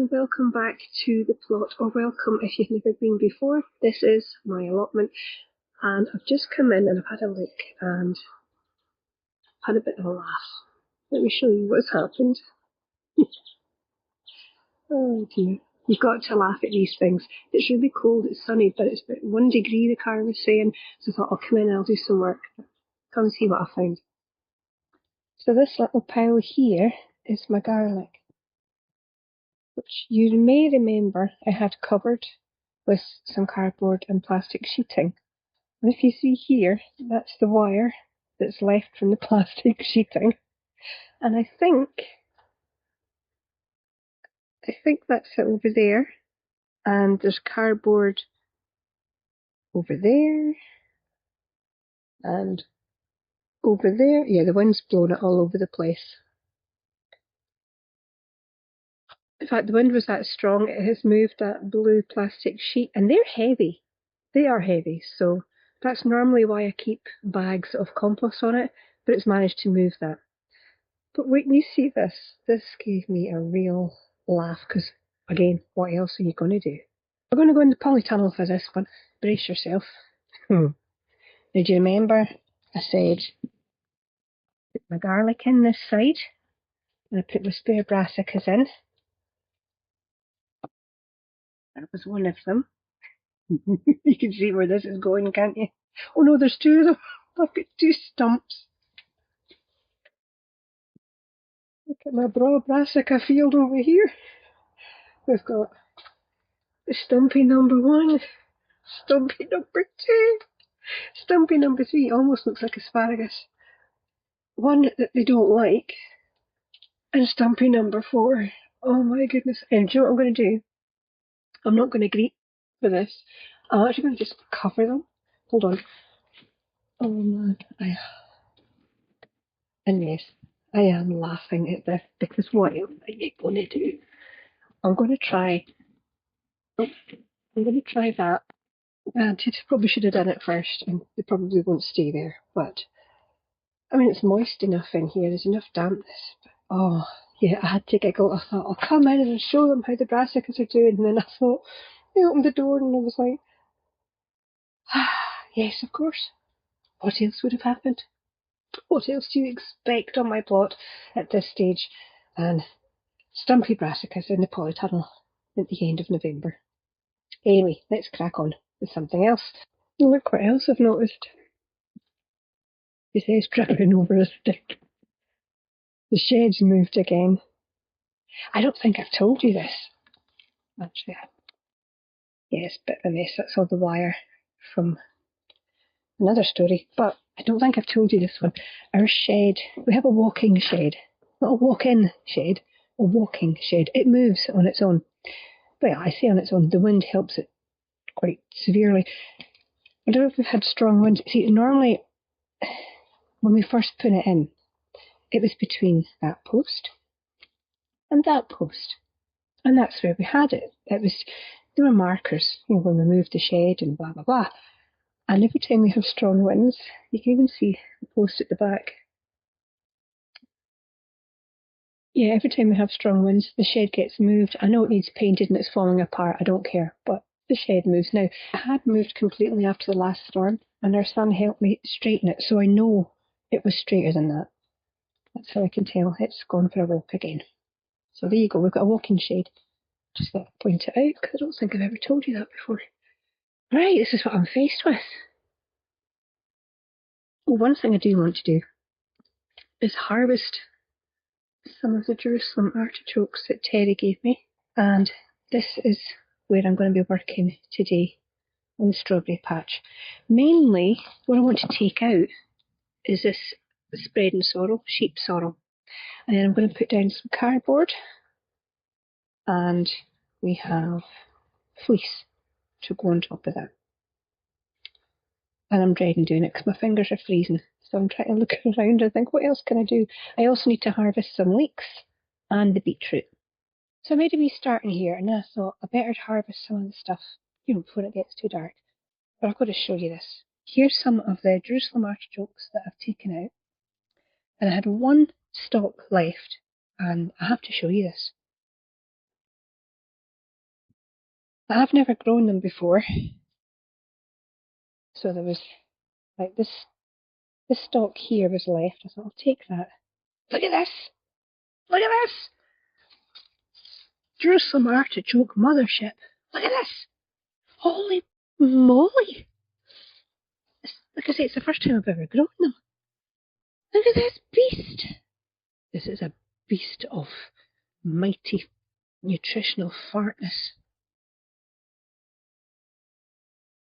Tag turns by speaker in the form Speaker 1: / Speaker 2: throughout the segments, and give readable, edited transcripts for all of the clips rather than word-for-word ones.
Speaker 1: and welcome back to the plot, or welcome if you've never been before. This is my allotment, and I've just come in and I've had a look and had a bit of a laugh. Let me show you what's happened. Oh dear, you've got to laugh at these things. It's really cold, it's sunny, but it's about 1 degree, the car was saying, so I thought I'll come in and I'll do some work. Come and see what I found. So this little pile here is my garlic, which you may remember I had covered with some cardboard and plastic sheeting. And if you see here, that's the wire that's left from the plastic sheeting. And I think that's it over there. And there's cardboard over there. And over there. Yeah, the wind's blown it all over the place. In fact, the wind was that strong, it has moved that blue plastic sheet. And they're heavy. They are heavy, so that's normally why I keep bags of compost on it, but it's managed to move that. But wait, we see this. This gave me a real laugh, because, again, what else are you going to do? We're going to go in the polytunnel for this one. Brace yourself. Now, do you remember I said put my garlic in this side, and I put my spare brassicas in? That was one of them. You can see where this is going, can't you? Oh no, there's two of them. I've got two stumps. Look at my brassica field over here. We've got the Stumpy number 1, Stumpy number 2, Stumpy number 3, almost looks like asparagus. One that they don't like, and Stumpy number 4. Oh my goodness. And do you know what I'm going to do? I'm not going to greet for this. I'm actually going to just cover them. Hold on. Oh man. And yes, I am laughing at this, because what else are you going to do? I'm going to try that. And I probably should have done it first, and they probably won't stay there, but I mean, it's moist enough in here, there's enough dampness. But, oh, yeah, I had to giggle. I thought, I'll come in and show them how the brassicas are doing, and then I thought, I opened the door and I was like, yes, of course. What else would have happened? What else do you expect on my plot at this stage? And Stumpy brassicas in the polytunnel at the end of November. Anyway, let's crack on with something else. Look what else I've noticed. He says tripping over a stick. The shed's moved again. I don't think I've told you this. Actually, yeah, it's a bit of a mess. That's all the wire from another story. But I don't think I've told you this one. Our shed, we have a walking shed. Not a walk-in shed, a walking shed. It moves on its own. Well, I say on its own. The wind helps it quite severely. I don't know if we've had strong winds. See, normally, when we first put it in, it was between that post and that post. And that's where we had it. There were markers, when we moved the shed and blah, blah, blah. And every time we have strong winds, you can even see the post at the back. Yeah, every time we have strong winds, the shed gets moved. I know it needs painted and it's falling apart, I don't care, but the shed moves. Now, it had moved completely after the last storm, and our son helped me straighten it, so I know it was straighter than that. That's how I can tell it's gone for a walk again. So there you go, we've got a walking shed. Just thought I'd point it out, because I don't think I've ever told you that before. Right, this is what I'm faced with. Well, one thing I do want to do is harvest some of the Jerusalem artichokes that Terry gave me. And this is where I'm going to be working today on the strawberry patch. Mainly, what I want to take out is this spreading sorrel, sheep sorrel. And then I'm going to put down some cardboard. And we have fleece to go on top of that. And I'm dreading doing it because my fingers are freezing. So I'm trying to look around and think, what else can I do? I also need to harvest some leeks and the beetroot. So I made a wee starting here, and then I thought I better harvest some of the stuff, before it gets too dark. But I've got to show you this. Here's some of the Jerusalem artichokes that I've taken out. And I had one stalk left, and I have to show you this. I've never grown them before. So there was, like, this stalk here was left. I thought, I'll take that. Look at this! Look at this! Jerusalem artichoke mothership. Look at this! Holy moly! Like I say, it's the first time I've ever grown them. Look at this beast! This is a beast of mighty nutritional fartness.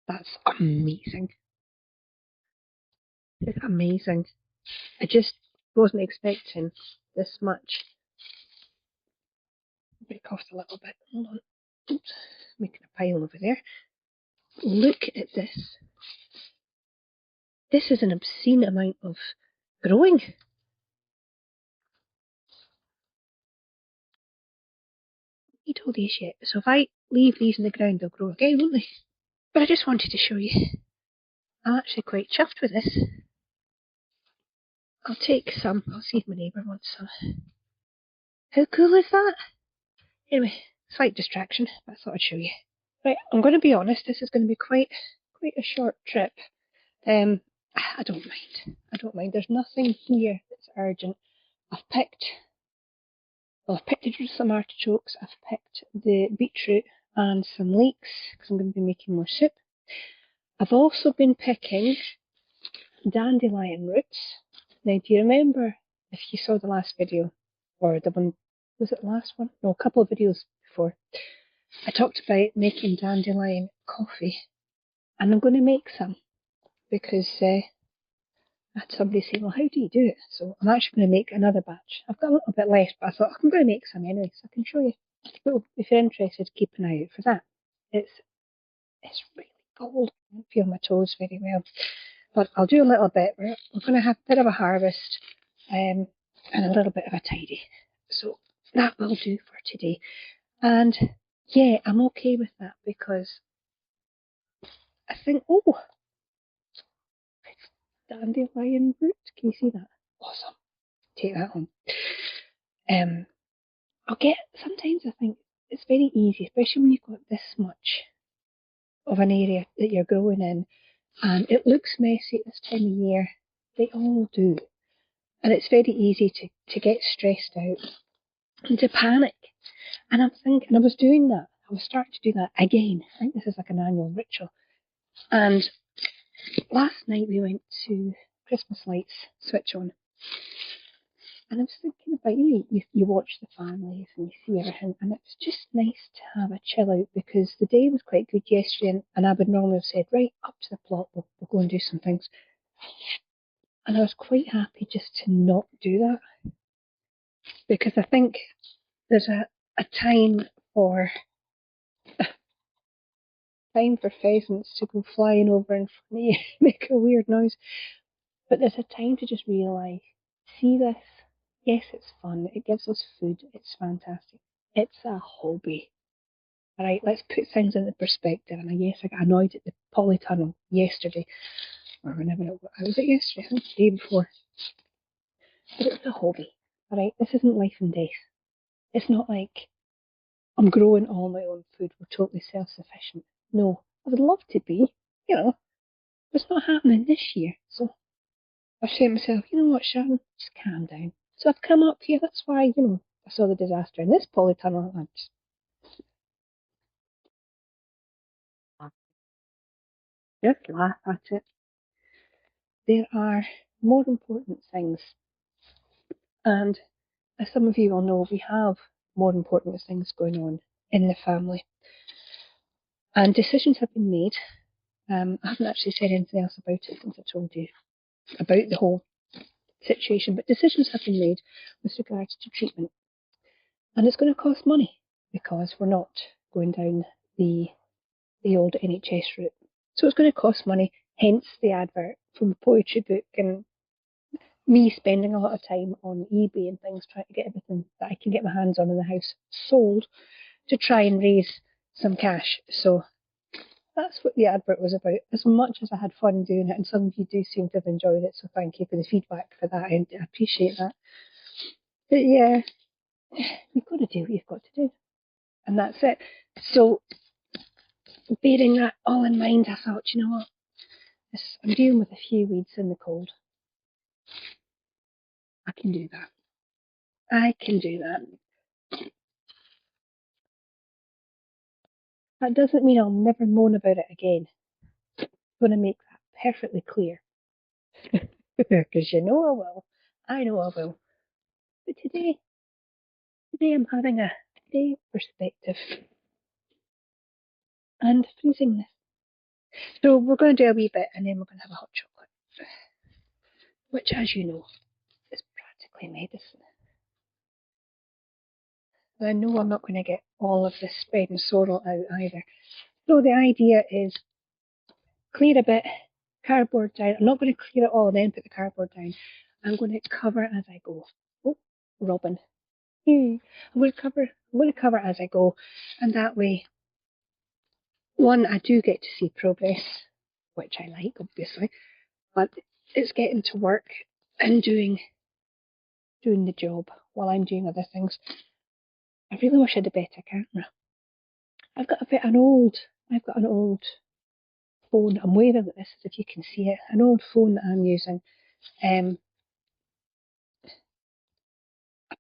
Speaker 1: That's amazing. It's amazing. I just wasn't expecting this much. Break off a little bit. Hold on. Oops, making a pile over there. Look at this. This is an obscene amount of growing. Need all these yet. So if I leave these in the ground, they'll grow again, won't they? But I just wanted to show you. I'm actually quite chuffed with this. I'll take some. I'll see if my neighbour wants some. How cool is that? Anyway, slight distraction, but I thought I'd show you. Right, I'm going to be honest, this is going to be quite a short trip. I don't mind. I don't mind. There's nothing here that's urgent. I've picked the Jerusalem artichokes, I've picked the beetroot and some leeks, because I'm going to be making more soup. I've also been picking dandelion roots. Now, do you remember, if you saw the last video, or the one, was it the last one? No, a couple of videos before, I talked about making dandelion coffee, and I'm going to make some, because I had somebody say, well, how do you do it? So I'm actually going to make another batch. I've got a little bit left, but I thought I'm going to make some anyway, so I can show you. So if you're interested, keep an eye out for that. It's really cold. I don't feel my toes very well. But I'll do a little bit. We're going to have a bit of a harvest and a little bit of a tidy. So that will do for today. And yeah, I'm okay with that because I think, oh, it's dandelion root. Can you see that? Awesome. Take that home. Sometimes I think it's very easy, especially when you've got this much of an area that you're growing in, and it looks messy at this time of year. They all do. And it's very easy to get stressed out and to panic. And I'm thinking, I was doing that. I was starting to do that again. I think this is like an annual ritual. And last night we went to Christmas lights switch on. And I was thinking about, you watch the families and you see everything, and it's just nice to have a chill out because the day was quite good yesterday, and I would normally have said, right, up to the plot, we'll go and do some things. And I was quite happy just to not do that because I think there's a time for pheasants to go flying over in front of you, make a weird noise. But there's a time to just realise, see this? Yes, it's fun. It gives us food. It's fantastic. It's a hobby. Alright, let's put things into perspective. And yes, I got annoyed at the polytunnel yesterday. Or whenever it was it yesterday? I think the day before. But it's a hobby. Alright, this isn't life and death. It's not like I'm growing all my own food. We're totally self-sufficient. No, I would love to be, but it's not happening this year. So I say to myself, you know what, Sharon, just calm down. So I've come up here. That's why, I saw the disaster in this polytunnel. I just laugh at it. There are more important things. And as some of you will know, we have more important things going on in the family. And decisions have been made. I haven't actually said anything else about it since I told you about the whole situation, but decisions have been made with regards to treatment. And it's going to cost money because we're not going down the old NHS route. So it's going to cost money, hence the advert from the poetry book and me spending a lot of time on eBay and things trying to get everything that I can get my hands on in the house sold to try and raise some cash. So that's what the advert was about. As much as I had fun doing it, and some of you do seem to have enjoyed it, so thank you for the feedback for that. I appreciate that. But yeah, you've got to do what you've got to do. And that's it. So bearing that all in mind, I thought, you know what, I'm dealing with a few weeds in the cold. I can do that. I can do that. That doesn't mean I'll never moan about it again. I'm going to make that perfectly clear. Because you know I will. I know I will. But today I'm having a day perspective and freezingness. So we're going to do a wee bit and then we're going to have a hot chocolate, which, as you know, is practically medicine. And I know I'm not going to get all of this spread and sorrel out either. So the idea is clear a bit, cardboard down. I'm not going to clear it all and then put the cardboard down. I'm going to cover as I go. Oh, Robin. I'm going to cover as I go, and that way, one, I do get to see progress, which I like, obviously, but it's getting to work and doing the job while I'm doing other things. I really wish I had a better camera. I've got an old phone. I'm waving at this as if you can see it. An old phone that I'm using. I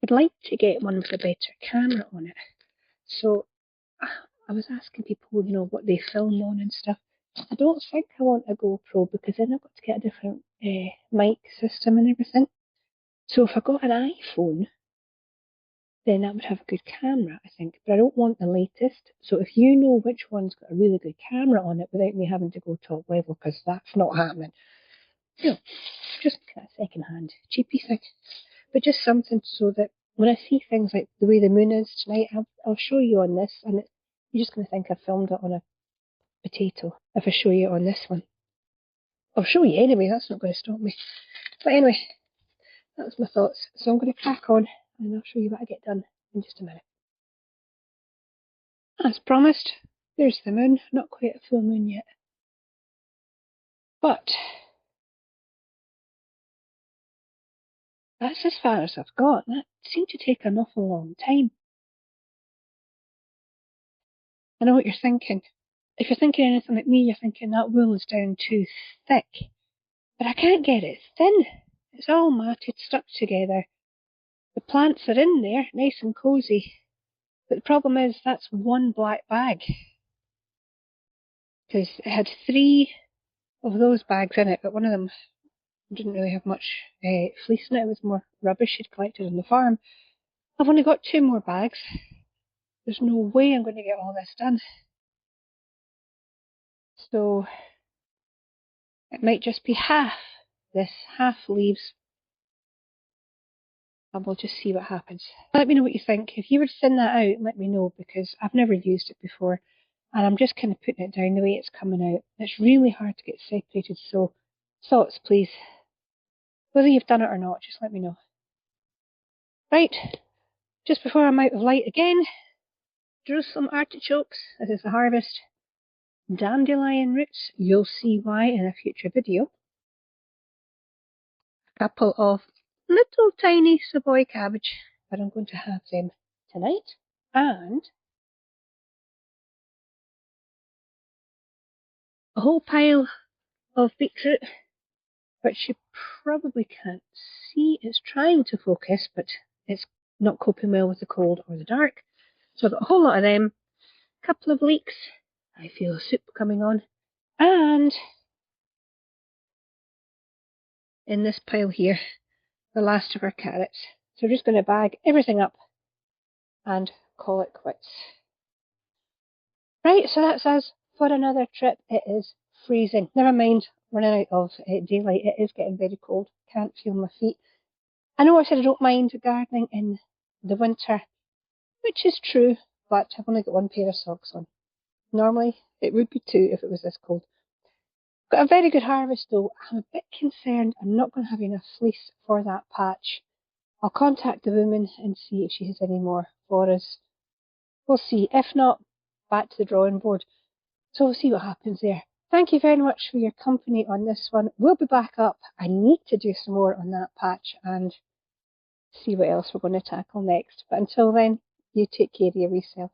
Speaker 1: would like to get one with a better camera on it. So I was asking people, you know, what they film on and stuff. I don't think I want a GoPro because then I've got to get a different mic system and everything. So if I got an iPhone, then that would have a good camera, I think. But I don't want the latest. So if you know which one's got a really good camera on it without me having to go top level, because that's not happening. You know, just kind of second-hand, cheapy thing. But just something so that when I see things like the way the moon is tonight, I'll show you on this, and you're just going to think I filmed it on a potato if I show you on this one. I'll show you anyway, that's not going to stop me. But anyway, that's my thoughts. So I'm going to crack on and I'll show you what I get done in just a minute. As promised, there's the moon. Not quite a full moon yet. But that's as far as I've got. That seemed to take an awful long time. I know what you're thinking. If you're thinking anything like me, you're thinking that wool is down too thick. But I can't get it thin. It's all matted, stuck together. The plants are in there, nice and cosy. But the problem is that's one black bag. Because it had 3 of those bags in it, but one of them didn't really have much fleece in it. It was more rubbish she'd collected on the farm. I've only got 2 more bags. There's no way I'm going to get all this done. So it might just be half this, half leaves. And we'll just see what happens. Let me know what you think. If you were to thin that out, let me know, because I've never used it before. And I'm just kind of putting it down the way it's coming out. It's really hard to get separated, so thoughts, please. Whether you've done it or not, just let me know. Right, just before I'm out of light again, Jerusalem artichokes. This is the harvest. Dandelion roots. You'll see why in a future video. A couple of little tiny Savoy cabbage, but I'm going to have them tonight. And a whole pile of beetroot, which you probably can't see. It's trying to focus, but it's not coping well with the cold or the dark. So I've got a whole lot of them, a couple of leeks. I feel a soup coming on. And in this pile here, the last of our carrots. So we're just going to bag everything up and call it quits. Right, so that's us for another trip. It is freezing. Never mind running out of daylight. It is getting very cold. Can't feel my feet. I know I said I don't mind gardening in the winter, which is true, but I've only got 1 pair of socks on. Normally, it would be 2 if it was this cold. Got a very good harvest though. I'm a bit concerned I'm not going to have enough fleece for that patch. I'll contact the woman and see if she has any more for us. We'll see. If not, back to the drawing board. So we'll see what happens there. Thank you very much for your company on this one. We'll be back up. I need to do some more on that patch and see what else we're going to tackle next. But until then, you take care of yourself.